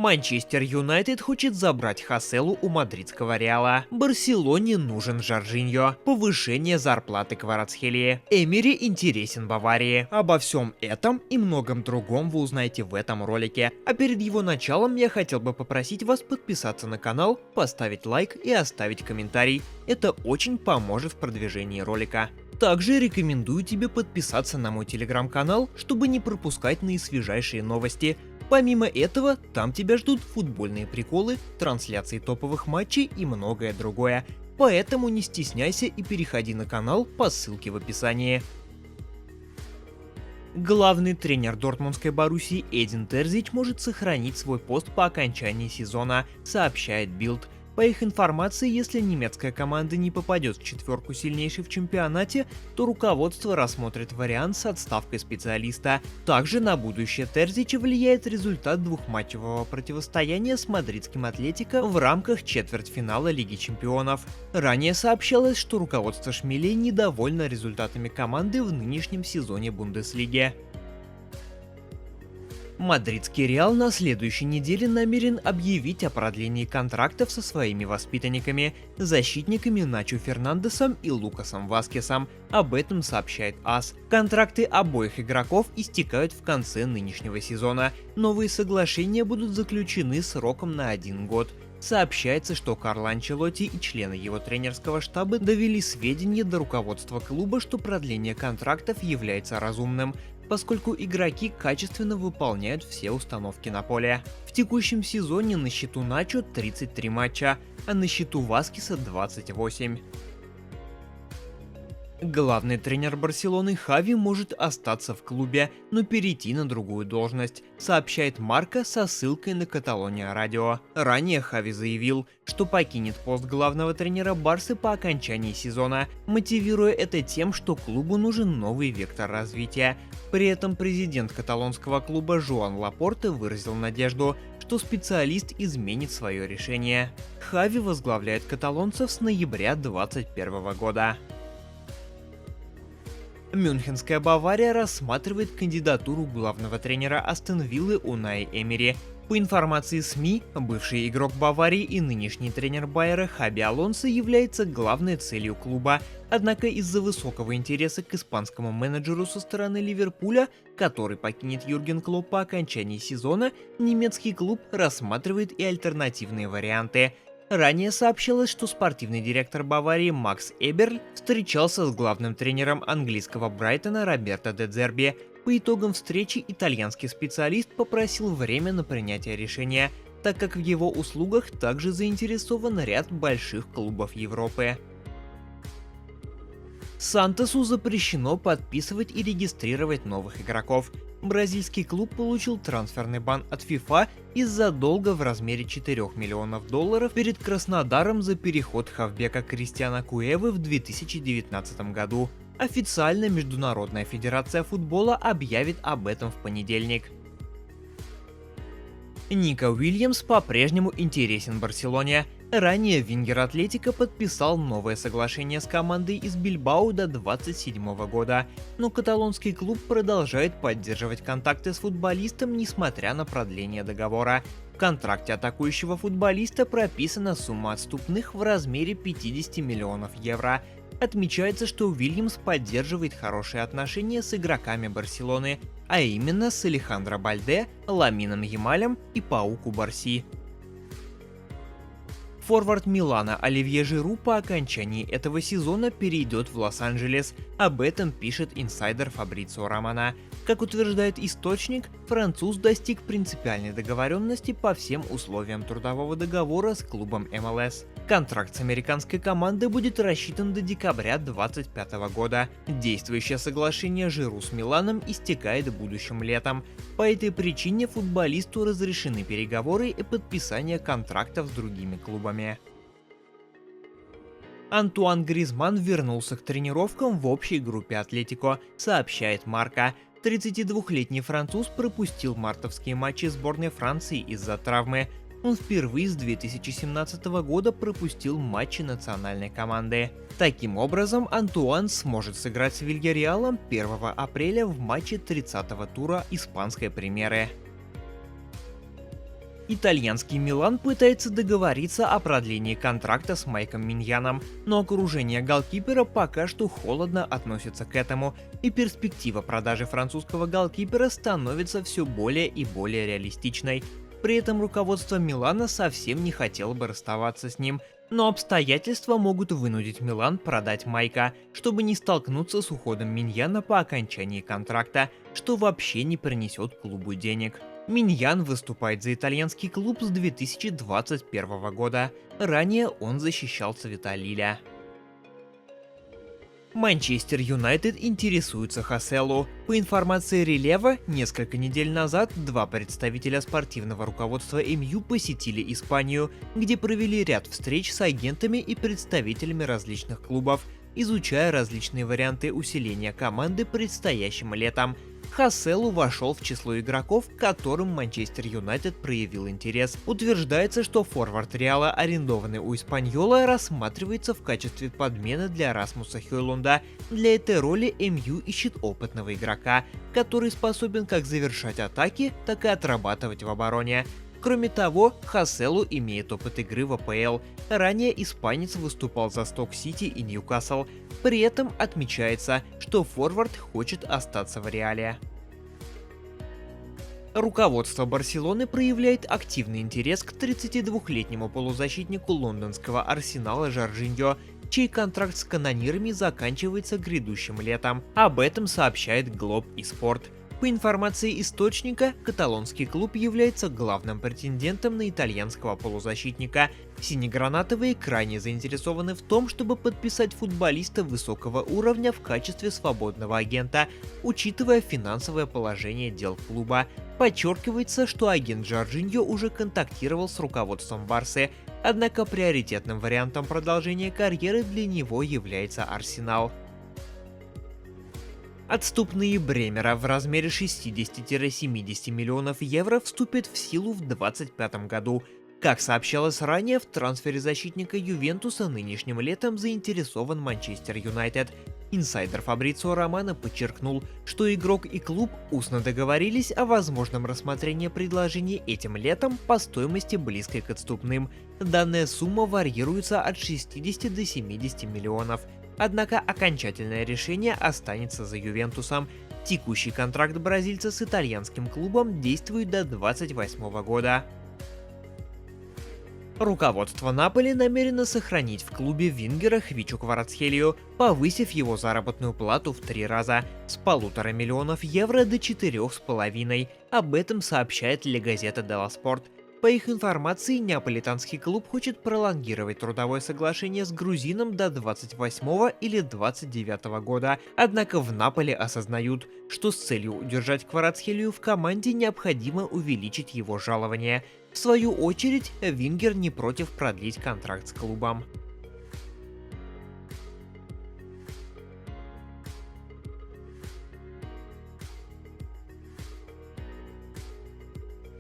Манчестер Юнайтед хочет забрать Хаселу у мадридского Реала. Барселоне нужен Жоржиньо. Повышение зарплаты Кварацхелии. Эмери интересен Баварии. Обо всем этом и многом другом вы узнаете в этом ролике. А перед его началом я хотел бы попросить вас подписаться на канал, поставить лайк и оставить комментарий. Это очень поможет в продвижении ролика. Также рекомендую тебе подписаться на мой телеграм-канал, чтобы не пропускать наисвежайшие новости. Помимо этого, там тебя ждут футбольные приколы, трансляции топовых матчей и многое другое. Поэтому не стесняйся и переходи на канал по ссылке в описании. Главный тренер дортмундской Боруссии Эдин Терзич может сохранить свой пост по окончании сезона, сообщает Bild. По их информации, если немецкая команда не попадет в четверку сильнейшей в чемпионате, то руководство рассмотрит вариант с отставкой специалиста. Также на будущее Терзича влияет результат двухматчевого противостояния с мадридским Атлетико в рамках четвертьфинала Лиги Чемпионов. Ранее сообщалось, что руководство Шмелей недовольно результатами команды в нынешнем сезоне Бундеслиги. Мадридский Реал на следующей неделе намерен объявить о продлении контрактов со своими воспитанниками, защитниками Начо Фернандесом и Лукасом Васкесом. Об этом сообщает АС. Контракты обоих игроков истекают в конце нынешнего сезона. Новые соглашения будут заключены сроком на 1 год. Сообщается, что Карло Анчелотти и члены его тренерского штаба довели сведения до руководства клуба, что продление контрактов является разумным, поскольку игроки качественно выполняют все установки на поле. В текущем сезоне на счету Начо 33 матча, а на счету Васкеса 28. Главный тренер Барселоны Хави может остаться в клубе, но перейти на другую должность, сообщает Марка со ссылкой на Каталония Радио. Ранее Хави заявил, что покинет пост главного тренера Барсы по окончании сезона, мотивируя это тем, что клубу нужен новый вектор развития. При этом президент каталонского клуба Жоан Лапорте выразил надежду, что специалист изменит свое решение. Хави возглавляет каталонцев с ноября 2021 года. Мюнхенская Бавария рассматривает кандидатуру главного тренера Астон Виллы Унаи Эмери. По информации СМИ, бывший игрок Баварии и нынешний тренер Байера Хаби Алонсо является главной целью клуба. Однако из-за высокого интереса к испанскому менеджеру со стороны Ливерпуля, который покинет Юрген Клопп по окончании сезона, немецкий клуб рассматривает и альтернативные варианты. Ранее сообщалось, что спортивный директор Баварии Макс Эберль встречался с главным тренером английского Брайтона Роберто де Дзерби. По итогам встречи итальянский специалист попросил время на принятие решения, так как в его услугах также заинтересован ряд больших клубов Европы. Сантосу запрещено подписывать и регистрировать новых игроков. Бразильский клуб получил трансферный бан от FIFA из-за долга в размере $4 миллионов перед Краснодаром за переход хавбека Кристиана Куэвы в 2019 году. Официально Международная федерация футбола объявит об этом в понедельник. Нико Уильямс по-прежнему интересен Барселоне. Ранее вингер Атлетико подписал новое соглашение с командой из Бильбао до 2027 года, но каталонский клуб продолжает поддерживать контакты с футболистом, несмотря на продление договора. В контракте атакующего футболиста прописана сумма отступных в размере 50 миллионов евро. Отмечается, что Уильямс поддерживает хорошие отношения с игроками Барселоны, а именно с Алехандро Бальде, Ламином Ямалем и Пау Кубарси. Форвард Милана Оливье Жиру по окончании этого сезона перейдет в Лос-Анджелес. Об этом пишет инсайдер Фабрицио Романо. Как утверждает источник, француз достиг принципиальной договоренности по всем условиям трудового договора с клубом МЛС. Контракт с американской командой будет рассчитан до декабря 2025 года. Действующее соглашение Жиру с Миланом истекает будущим летом. По этой причине футболисту разрешены переговоры и подписание контрактов с другими клубами. Антуан Гризманн вернулся к тренировкам в общей группе Атлетико, сообщает Марка. 32-летний француз пропустил мартовские матчи сборной Франции из-за травмы. Он впервые с 2017 года пропустил матчи национальной команды. Таким образом, Антуан сможет сыграть с Вильяреалом 1 апреля в матче 30-го тура испанской премьеры. Итальянский Милан пытается договориться о продлении контракта с Майком Миньяном, но окружение голкипера пока что холодно относится к этому, и перспектива продажи французского голкипера становится все более и более реалистичной. При этом руководство Милана совсем не хотело бы расставаться с ним, но обстоятельства могут вынудить Милан продать Майка, чтобы не столкнуться с уходом Миньяна по окончании контракта, что вообще не принесет клубу денег. Миньян выступает за итальянский клуб с 2021 года. Ранее он защищал цвета Лиля. Манчестер Юнайтед интересуется Хаселу. По информации Релева, несколько недель назад два представителя спортивного руководства МЮ посетили Испанию, где провели ряд встреч с агентами и представителями различных клубов, изучая различные варианты усиления команды предстоящим летом. Хаселу вошел в число игроков, к которым Манчестер Юнайтед проявил интерес. Утверждается, что форвард Реала, арендованный у Испаньола, рассматривается в качестве подмены для Расмуса Хойлунда. Для этой роли МЮ ищет опытного игрока, который способен как завершать атаки, так и отрабатывать в обороне. Кроме того, Хаселу имеет опыт игры в АПЛ. Ранее испанец выступал за Сток-Сити и Ньюкасл. При этом отмечается, что форвард хочет остаться в Реале. Руководство Барселоны проявляет активный интерес к 32-летнему полузащитнику лондонского Арсенала Жоржиньо, чей контракт с канонирами заканчивается грядущим летом. Об этом сообщает Globe eSport. По информации источника, каталонский клуб является главным претендентом на итальянского полузащитника. Синегранатовые крайне заинтересованы в том, чтобы подписать футболиста высокого уровня в качестве свободного агента, учитывая финансовое положение дел клуба. Подчеркивается, что агент Жоржиньо уже контактировал с руководством Барсы, однако приоритетным вариантом продолжения карьеры для него является Арсенал. Отступные Бремера в размере 60-70 миллионов евро вступят в силу в 2025 году. Как сообщалось ранее, в трансфере защитника Ювентуса нынешним летом заинтересован Манчестер Юнайтед. Инсайдер Фабрицио Романо подчеркнул, что игрок и клуб устно договорились о возможном рассмотрении предложений этим летом по стоимости близкой к отступным. Данная сумма варьируется от 60 до 70 миллионов. Однако окончательное решение останется за Ювентусом. Текущий контракт бразильца с итальянским клубом действует до 2028 года. Руководство Наполи намерено сохранить в клубе вингера Хвичу Кварацхелию, повысив его заработную плату в 3 раза с 1,5 миллионов евро до 4,5. Об этом сообщает La Gazzetta dello Sport. По их информации, неаполитанский клуб хочет пролонгировать трудовое соглашение с грузином до 28 или 29 года, однако в Наполе осознают, что с целью удержать Кварацхелию в команде необходимо увеличить его жалование. В свою очередь, вингер не против продлить контракт с клубом.